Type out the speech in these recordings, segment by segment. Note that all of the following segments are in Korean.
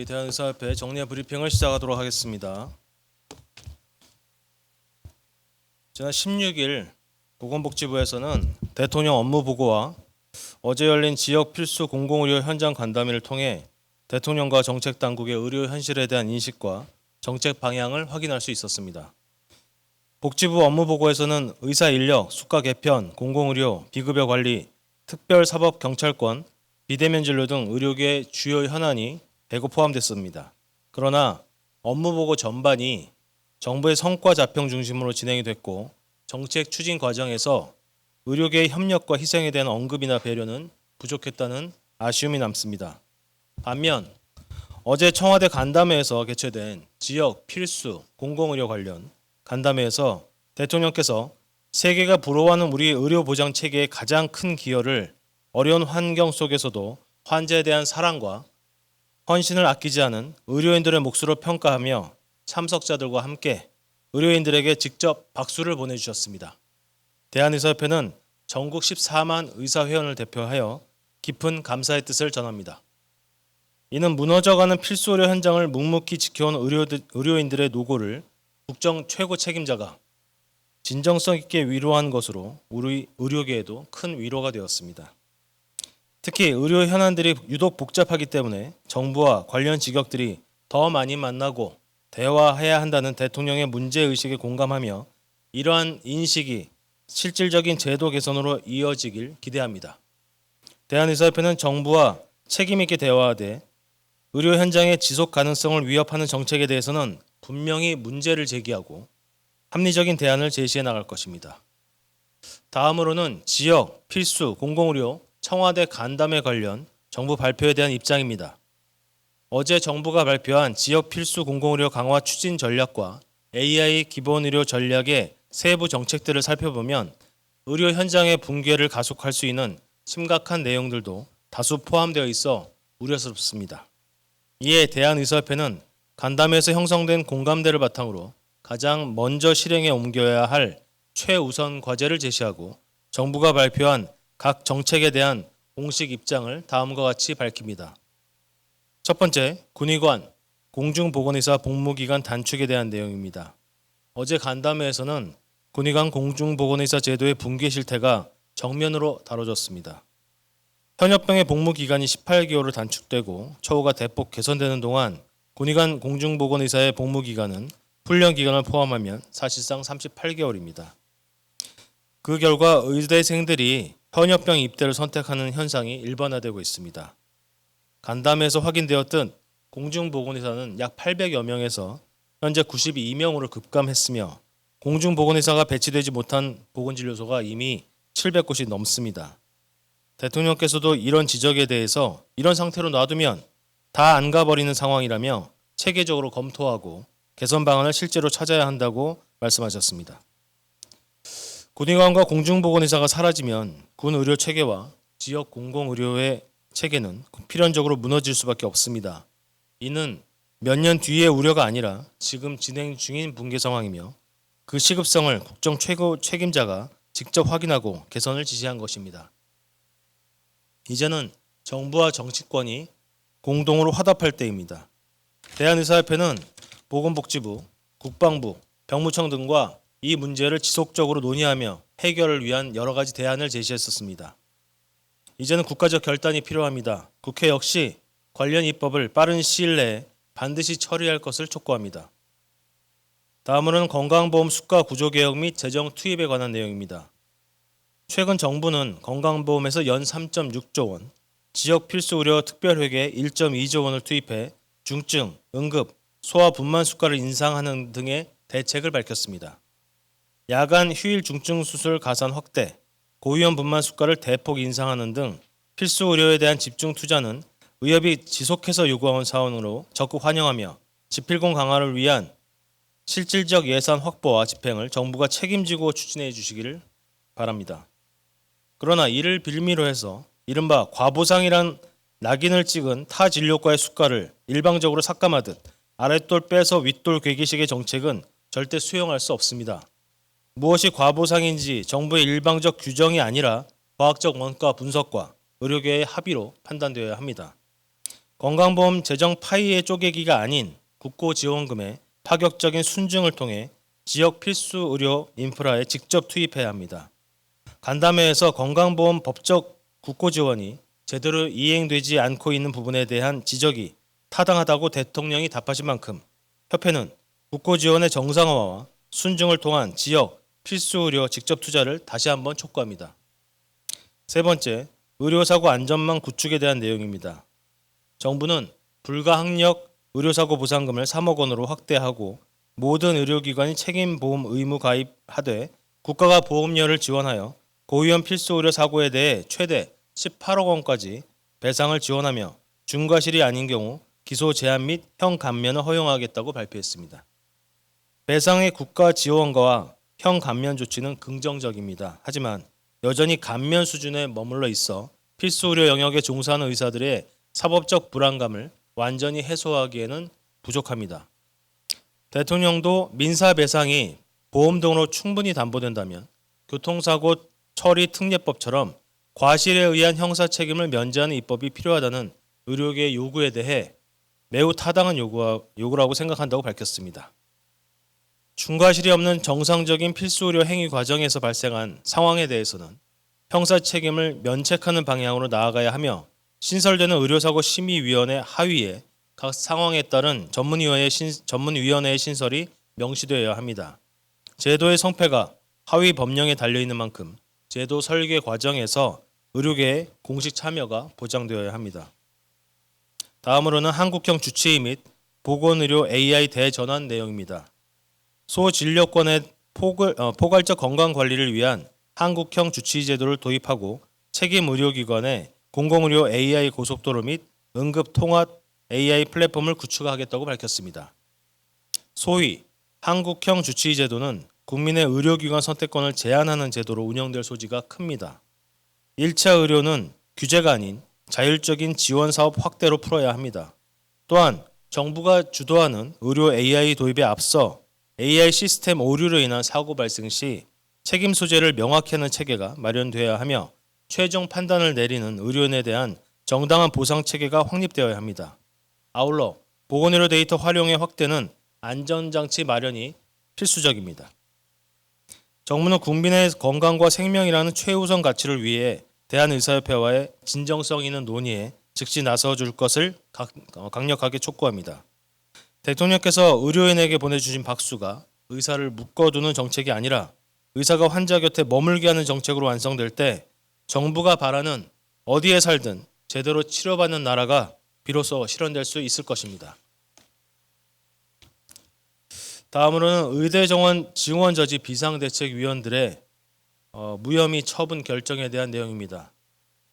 대한의사협회 정례 브리핑을 시작하도록 하겠습니다. 지난 16일 보건복지부에서는 대통령 업무 보고와 어제 열린 지역 필수 공공의료 현장 간담회를 통해 대통령과 정책 당국의 의료 현실에 대한 인식과 정책 방향을 확인할 수 있었습니다. 복지부 업무 보고에서는 의사 인력, 수가 개편, 공공의료, 비급여 관리, 특별사법경찰권, 비대면 진료 등 의료계의 주요 현안이 대거 포함됐습니다. 그러나 업무 보고 전반이 정부의 성과 자평 중심으로 진행이 됐고 정책 추진 과정에서 의료계의 협력과 희생에 대한 언급이나 배려는 부족했다는 아쉬움이 남습니다. 반면 어제 청와대 간담회에서 개최된 지역 필수 공공의료 관련 간담회에서 대통령께서 세계가 부러워하는 우리 의료 보장 체계의 가장 큰 기여를 어려운 환경 속에서도 환자에 대한 사랑과 헌신을 아끼지 않은 의료인들의 몫으로 평가하며 참석자들과 함께 의료인들에게 직접 박수를 보내주셨습니다. 대한의사협회는 전국 14만 의사회원을 대표하여 깊은 감사의 뜻을 전합니다. 이는 무너져가는 필수 의료 현장을 묵묵히 지켜온 의료인들의 노고를 국정 최고 책임자가 진정성 있게 위로한 것으로 우리 의료계에도 큰 위로가 되었습니다. 특히 의료 현안들이 유독 복잡하기 때문에 정부와 관련 직역들이 더 많이 만나고 대화해야 한다는 대통령의 문제의식에 공감하며 이러한 인식이 실질적인 제도 개선으로 이어지길 기대합니다. 대한의사협회는 정부와 책임 있게 대화하되 의료 현장의 지속 가능성을 위협하는 정책에 대해서는 분명히 문제를 제기하고 합리적인 대안을 제시해 나갈 것입니다. 다음으로는 지역 필수 공공의료 청와대 간담회 관련 정부 발표에 대한 입장입니다. 어제 정부가 발표한 지역 필수 공공의료 강화 추진 전략과 AI 기본의료 전략의 세부 정책들을 살펴보면 의료 현장의 붕괴를 가속할 수 있는 심각한 내용들도 다수 포함되어 있어 우려스럽습니다. 이에 대한의사협회는 간담회에서 형성된 공감대를 바탕으로 가장 먼저 실행에 옮겨야 할 최우선 과제를 제시하고 정부가 발표한 각 정책에 대한 공식 입장을 다음과 같이 밝힙니다. 첫 번째, 군의관, 공중보건의사 복무기간 단축에 대한 내용입니다. 어제 간담회에서는 군의관 공중보건의사 제도의 붕괴 실태가 정면으로 다뤄졌습니다. 현역병의 복무기간이 18개월을 단축되고 처우가 대폭 개선되는 동안 군의관 공중보건의사의 복무기간은 훈련기간을 포함하면 사실상 38개월입니다. 그 결과 의대생들이 현역병 입대를 선택하는 현상이 일반화되고 있습니다. 간담회에서 확인되었듯 공중보건의사는 약 800여 명에서 현재 92명으로 급감했으며 공중보건의사가 배치되지 못한 보건진료소가 이미 700곳이 넘습니다. 대통령께서도 이런 지적에 대해서 이런 상태로 놔두면 다 안 가버리는 상황이라며 체계적으로 검토하고 개선 방안을 실제로 찾아야 한다고 말씀하셨습니다. 군의관과 공중보건의사가 사라지면 군 의료 체계와 지역 공공의료의 체계는 필연적으로 무너질 수밖에 없습니다. 이는 몇 년 뒤의 우려가 아니라 지금 진행 중인 붕괴 상황이며 그 시급성을 국정 최고 책임자가 직접 확인하고 개선을 지시한 것입니다. 이제는 정부와 정치권이 공동으로 화답할 때입니다. 대한의사협회는 보건복지부, 국방부, 병무청 등과 이 문제를 지속적으로 논의하며 해결을 위한 여러 가지 대안을 제시했었습니다. 이제는 국가적 결단이 필요합니다. 국회 역시 관련 입법을 빠른 시일 내에 반드시 처리할 것을 촉구합니다. 다음으로는 건강보험 수가 구조 개혁 및 재정 투입에 관한 내용입니다. 최근 정부는 건강보험에서 연 3.6조 원, 지역 필수 의료 특별회계 1.2조 원을 투입해 중증, 응급, 소아 분만 수가를 인상하는 등의 대책을 밝혔습니다. 야간 휴일 중증 수술 가산 확대, 고위험 분만 수가를 대폭 인상하는 등 필수 의료에 대한 집중 투자는 의협이 지속해서 요구해온 사안으로 적극 환영하며 지필공 강화를 위한 실질적 예산 확보와 집행을 정부가 책임지고 추진해 주시기를 바랍니다. 그러나 이를 빌미로 해서 이른바 과보상이란 낙인을 찍은 타 진료과의 수가를 일방적으로 삭감하듯 아랫돌 빼서 윗돌 괴기식의 정책은 절대 수용할 수 없습니다. 무엇이 과보상인지 정부의 일방적 규정이 아니라 과학적 원가 분석과 의료계의 합의로 판단되어야 합니다. 건강보험 재정 파이의 쪼개기가 아닌 국고지원금의 파격적인 순증을 통해 지역 필수 의료 인프라에 직접 투입해야 합니다. 간담회에서 건강보험 법적 국고지원이 제대로 이행되지 않고 있는 부분에 대한 지적이 타당하다고 대통령이 답하신 만큼 협회는 국고지원의 정상화와 순증을 통한 지역 필수 의료 직접 투자를 다시 한번 촉구합니다. 세 번째, 의료사고 안전망 구축에 대한 내용입니다. 정부는 불가항력 의료사고 보상금을 3억 원으로 확대하고 모든 의료기관이 책임보험 의무 가입하되 국가가 보험료를 지원하여 고위험 필수 의료 사고에 대해 최대 18억 원까지 배상을 지원하며 중과실이 아닌 경우 기소 제한 및 형 감면을 허용하겠다고 발표했습니다. 배상의 국가 지원과 형 감면 조치는 긍정적입니다. 하지만 여전히 감면 수준에 머물러 있어 필수 의료 영역에 종사하는 의사들의 사법적 불안감을 완전히 해소하기에는 부족합니다. 대통령도 민사배상이 보험 등으로 충분히 담보된다면 교통사고 처리 특례법처럼 과실에 의한 형사 책임을 면제하는 입법이 필요하다는 의료계의 요구에 대해 매우 타당한 요구라고 생각한다고 밝혔습니다. 중과실이 없는 정상적인 필수 의료 행위 과정에서 발생한 상황에 대해서는 형사 책임을 면책하는 방향으로 나아가야 하며 신설되는 의료사고 심의위원회 하위에 각 상황에 따른 전문위원회의 신설이 명시되어야 합니다. 제도의 성패가 하위 법령에 달려있는 만큼 제도 설계 과정에서 의료계의 공식 참여가 보장되어야 합니다. 다음으로는 한국형 주치의 및 보건의료 AI 대전환 내용입니다. 소진료권의 포괄적 건강관리를 위한 한국형 주치의 제도를 도입하고 책임 의료기관에 공공의료 AI 고속도로 및 응급통합 AI 플랫폼을 구축하겠다고 밝혔습니다. 소위 한국형 주치의 제도는 국민의 의료기관 선택권을 제한하는 제도로 운영될 소지가 큽니다. 1차 의료는 규제가 아닌 자율적인 지원 사업 확대로 풀어야 합니다. 또한 정부가 주도하는 의료 AI 도입에 앞서 AI 시스템 오류로 인한 사고 발생 시 책임 소재를 명확히 하는 체계가 마련되어야 하며 최종 판단을 내리는 의료인에 대한 정당한 보상 체계가 확립되어야 합니다. 아울러 보건의료 데이터 활용의 확대는 안전장치 마련이 필수적입니다. 정부는 국민의 건강과 생명이라는 최우선 가치를 위해 대한의사협회와의 진정성 있는 논의에 즉시 나서줄 것을 강력하게 촉구합니다. 대통령께서 의료인에게 보내주신 박수가 의사를 묶어두는 정책이 아니라 의사가 환자 곁에 머물게 하는 정책으로 완성될 때 정부가 바라는 어디에 살든 제대로 치료받는 나라가 비로소 실현될 수 있을 것입니다. 다음으로는 의대 정원 증원 저지 비상대책위원들의 무혐의 처분 결정에 대한 내용입니다.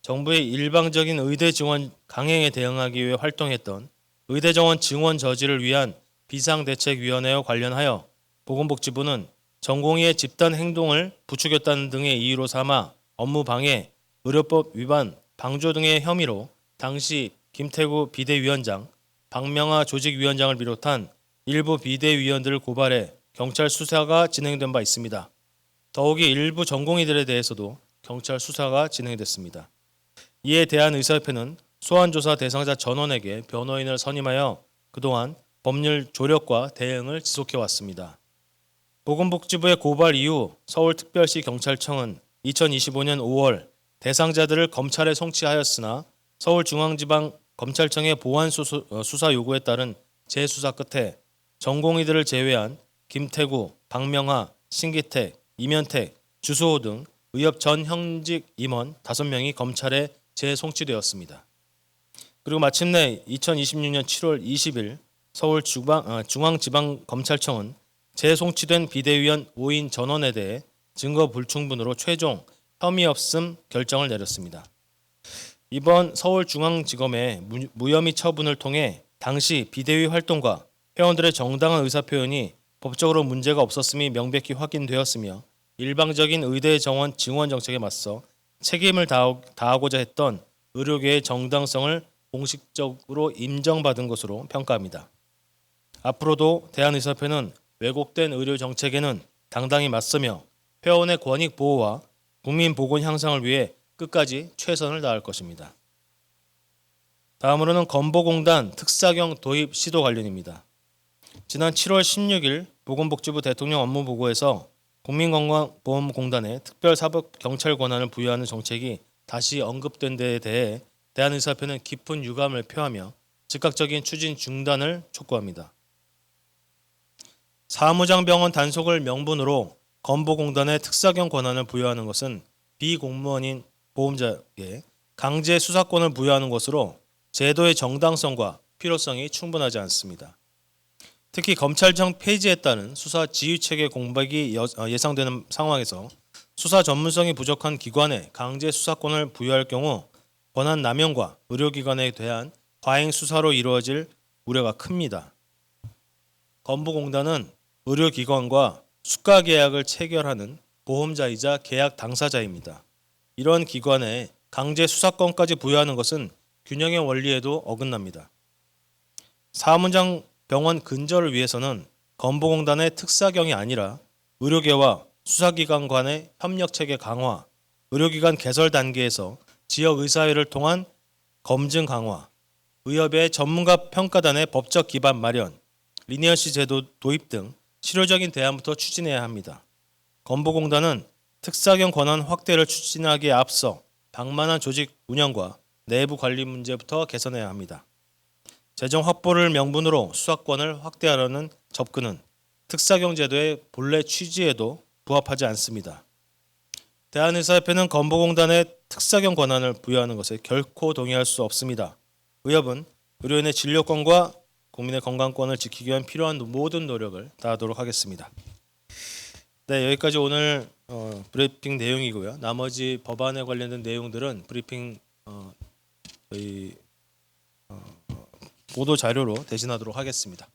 정부의 일방적인 의대 증원 강행에 대응하기 위해 활동했던 의대 정원 증원 저지를 위한 비상대책위원회와 관련하여 보건복지부는 전공의의 집단 행동을 부추겼다는 등의 이유로 삼아 업무 방해, 의료법 위반, 방조 등의 혐의로 당시 김태구 비대위원장, 박명하 조직위원장을 비롯한 일부 비대위원들을 고발해 경찰 수사가 진행된 바 있습니다. 더욱이 일부 전공의들에 대해서도 경찰 수사가 진행됐습니다. 이에 대한 의사협회는 소환조사 대상자 전원에게 변호인을 선임하여 그동안 법률 조력과 대응을 지속해왔습니다. 보건복지부의 고발 이후 서울특별시 경찰청은 2025년 5월 대상자들을 검찰에 송치하였으나 서울중앙지방검찰청의 보완 수사 요구에 따른 재수사 끝에 전공의들을 제외한 김태구, 박명하, 신기택, 이면택, 주수호 등 의협 전 현직 임원 5명이 검찰에 재송치되었습니다. 그리고 마침내 2026년 7월 20일 서울중앙지방검찰청은 재송치된 비대위원 5인 전원에 대해 증거 불충분으로 최종 혐의 없음 결정을 내렸습니다. 이번 서울중앙지검의 무혐의 처분을 통해 당시 비대위 활동과 회원들의 정당한 의사표현이 법적으로 문제가 없었음이 명백히 확인되었으며 일방적인 의대 정원 증원 정책에 맞서 책임을 다하고자 했던 의료계의 정당성을 공식적으로 인정받은 것으로 평가합니다. 앞으로도 대한의사협회는 왜곡된 의료 정책에는 당당히 맞서며 회원의 권익 보호와 국민 보건 향상을 위해 끝까지 최선을 다할 것입니다. 다음으로는 건보공단 특사경 도입 시도 관련입니다. 지난 7월 16일 보건복지부 대통령 업무보고에서 국민건강보험공단에 특별사법경찰 권한을 부여하는 정책이 다시 언급된 데에 대해 대한의사협회는 깊은 유감을 표하며 즉각적인 추진 중단을 촉구합니다. 사무장병원 단속을 명분으로 건보공단에 특사경 권한을 부여하는 것은 비공무원인 보험자에게 강제 수사권을 부여하는 것으로 제도의 정당성과 필요성이 충분하지 않습니다. 특히 검찰청 폐지에 따른 수사 지휘체계 공백이 예상되는 상황에서 수사 전문성이 부족한 기관에 강제 수사권을 부여할 경우 권한 남용과 의료기관에 대한 과잉 수사로 이루어질 우려가 큽니다. 건보공단은 의료기관과 수가 계약을 체결하는 보험자이자 계약 당사자입니다. 이런 기관에 강제 수사권까지 부여하는 것은 균형의 원리에도 어긋납니다. 사무장 병원 근절을 위해서는 건보공단의 특사경이 아니라 의료계와 수사기관 간의 협력체계 강화, 의료기관 개설 단계에서 지역의사회를 통한 검증 강화, 의협의 전문가 평가단의 법적 기반 마련, 리니어시 제도 도입 등 실효적인 대안부터 추진해야 합니다. 건보공단은 특사경 권한 확대를 추진하기에 앞서 방만한 조직 운영과 내부 관리 문제부터 개선해야 합니다. 재정 확보를 명분으로 수사권을 확대하려는 접근은 특사경 제도의 본래 취지에도 부합하지 않습니다. 대한의사협회는 건보공단에 특사경 권한을 부여하는 것에 결코 동의할 수 없습니다. 의협은 의료인의 진료권과 국민의 건강권을 지키기 위한 필요한 모든 노력을 다하도록 하겠습니다. 네, 여기까지 오늘 브리핑 내용이고요. 나머지 법안에 관련된 내용들은 브리핑 저희 보도 자료로 대신하도록 하겠습니다.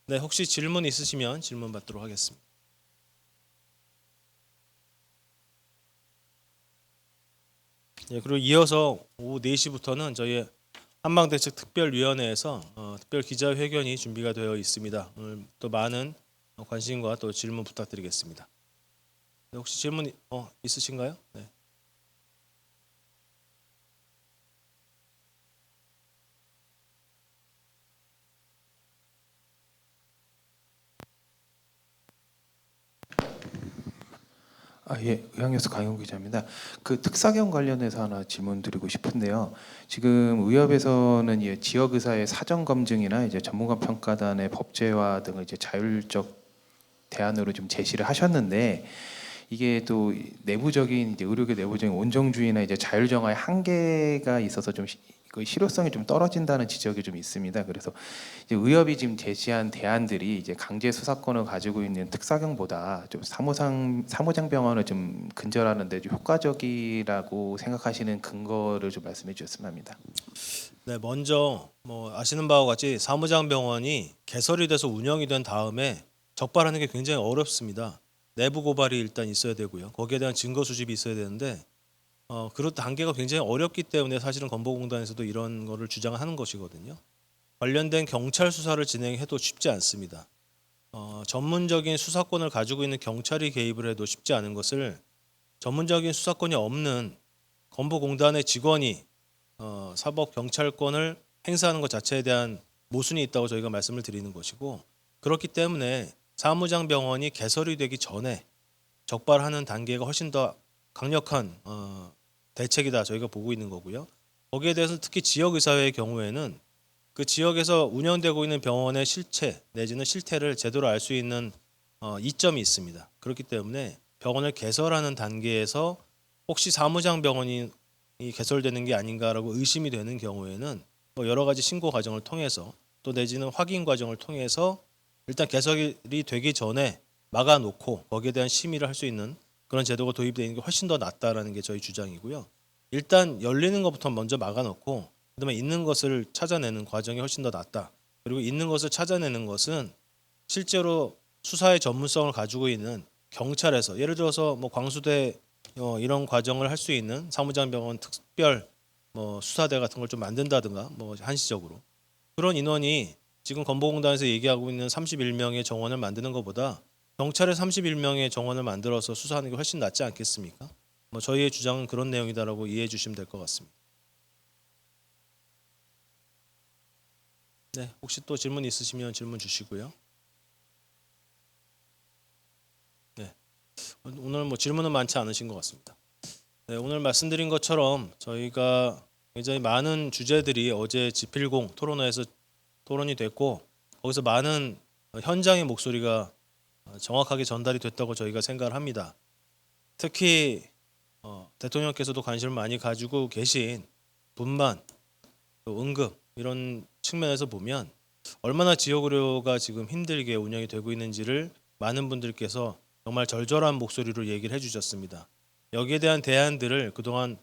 네, 혹시 질문 있으시면 질문 받도록 하겠습니다. 예, 그리고 이어서 오후 4시부터는 저희 한방대책특별위원회에서 특별 기자회견이 준비가 되어 있습니다. 오늘 또 많은 관심과 또 질문 부탁드리겠습니다. 네, 혹시 질문 있으신가요? 네. 예, 의학뉴스 강용 기자입니다. 그 특사경 관련해서 하나 질문 드리고 싶은데요. 지금 의협에서는 지역 의사의 사전 검증이나 이제 전문가 평가단의 법제화 등을 이제 자율적 대안으로 좀 제시를 하셨는데 이게 또 내부적인 이제 의료계 내부적인 온정주의나 이제 자율정화의 한계가 있어서 좀 그 실효성이 좀 떨어진다는 지적이 좀 있습니다. 그래서 이제 의협이 지금 제시한 대안들이 이제 강제 수사권을 가지고 있는 특사경보다 좀 사무장 병원을 좀 근절하는데 좀 효과적이라고 생각하시는 근거를 좀 말씀해 주셨으면 합니다. 네, 먼저 아시는 바와 같이 사무장 병원이 개설이 돼서 운영이 된 다음에 적발하는 게 굉장히 어렵습니다. 내부 고발이 일단 있어야 되고요. 거기에 대한 증거 수집이 있어야 되는데 그런 단계가 굉장히 어렵기 때문에 사실은 건보공단에서도 이런 거를 주장하는 것이거든요. 관련된 경찰 수사를 진행해도 쉽지 않습니다. 전문적인 수사권을 가지고 있는 경찰이 개입을 해도 쉽지 않은 것을 전문적인 수사권이 없는 건보공단의 직원이 사법 경찰권을 행사하는 것 자체에 대한 모순이 있다고 저희가 말씀을 드리는 것이고, 그렇기 때문에 사무장 병원이 개설이 되기 전에 적발하는 단계가 훨씬 더 강력한 대책이다 저희가 보고 있는 거고요. 거기에 대해서 특히 지역의사회의 경우에는 그 지역에서 운영되고 있는 병원의 실체 내지는 실태를 제대로 알 수 있는 이점이 있습니다. 그렇기 때문에 병원을 개설하는 단계에서 혹시 사무장 병원이 개설되는 게 아닌가라고 의심이 되는 경우에는 여러 가지 신고 과정을 통해서 또 내지는 확인 과정을 통해서 일단 개설이 되기 전에 막아놓고 거기에 대한 심의를 할 수 있는 그런 제도가 도입되는 게 훨씬 더 낫다라는 게 저희 주장이고요. 일단 열리는 것부터 먼저 막아놓고 그다음에 있는 것을 찾아내는 과정이 훨씬 더 낫다. 그리고 있는 것을 찾아내는 것은 실제로 수사의 전문성을 가지고 있는 경찰에서 예를 들어서 광수대 이런 과정을 할 수 있는 사무장병원 특별 수사대 같은 걸 좀 만든다든가 한시적으로 그런 인원이 지금 건보공단에서 얘기하고 있는 31명의 정원을 만드는 것보다 경찰의 31명의 정원을 만들어서 수사하는 게 훨씬 낫지 않겠습니까? 저희의 주장은 그런 내용이다라고 이해해 주시면 될 것 같습니다. 네, 혹시 또 질문 있으시면 질문 주시고요. 네, 오늘 뭐 질문은 많지 않으신 것 같습니다. 네, 오늘 말씀드린 것처럼 저희가 굉장히 많은 주제들이 어제 지필공 토론회에서 토론이 됐고 거기서 많은 현장의 목소리가 정확하게 전달이 됐다고 저희가 생각을 합니다. 특히 대통령께서도 관심을 많이 가지고 계신 분만, 또 응급 이런 측면에서 보면 얼마나 지역 의료가 지금 힘들게 운영이 되고 있는지를 많은 분들께서 정말 절절한 목소리로 얘기를 해주셨습니다. 여기에 대한 대안들을 그동안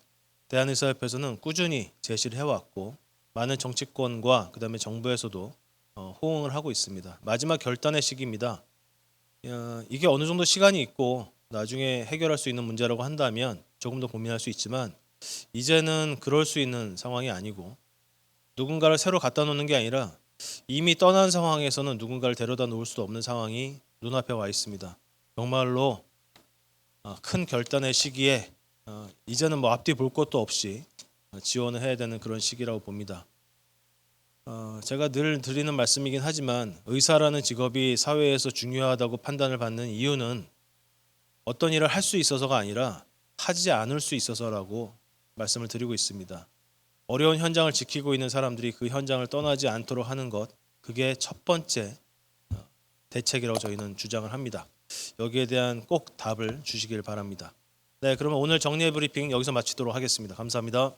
대한의사협회에서는 꾸준히 제시를 해왔고 많은 정치권과 그다음에 정부에서도 호응을 하고 있습니다. 마지막 결단의 시기입니다. 이게 어느 정도 시간이 있고 나중에 해결할 수 있는 문제라고 한다면 조금 더 고민할 수 있지만 이제는 그럴 수 있는 상황이 아니고 누군가를 새로 갖다 놓는 게 아니라 이미 떠난 상황에서는 누군가를 데려다 놓을 수도 없는 상황이 눈앞에 와 있습니다. 정말로 큰 결단의 시기에 이제는 뭐 앞뒤 볼 것도 없이 지원을 해야 되는 그런 시기라고 봅니다. 제가 늘 드리는 말씀이긴 하지만 의사라는 직업이 사회에서 중요하다고 판단을 받는 이유는 어떤 일을 할 수 있어서가 아니라 하지 않을 수 있어서라고 말씀을 드리고 있습니다. 어려운 현장을 지키고 있는 사람들이 그 현장을 떠나지 않도록 하는 것, 그게 첫 번째 대책이라고 저희는 주장을 합니다. 여기에 대한 꼭 답을 주시길 바랍니다. 네, 그러면 오늘 정리의 브리핑 여기서 마치도록 하겠습니다. 감사합니다.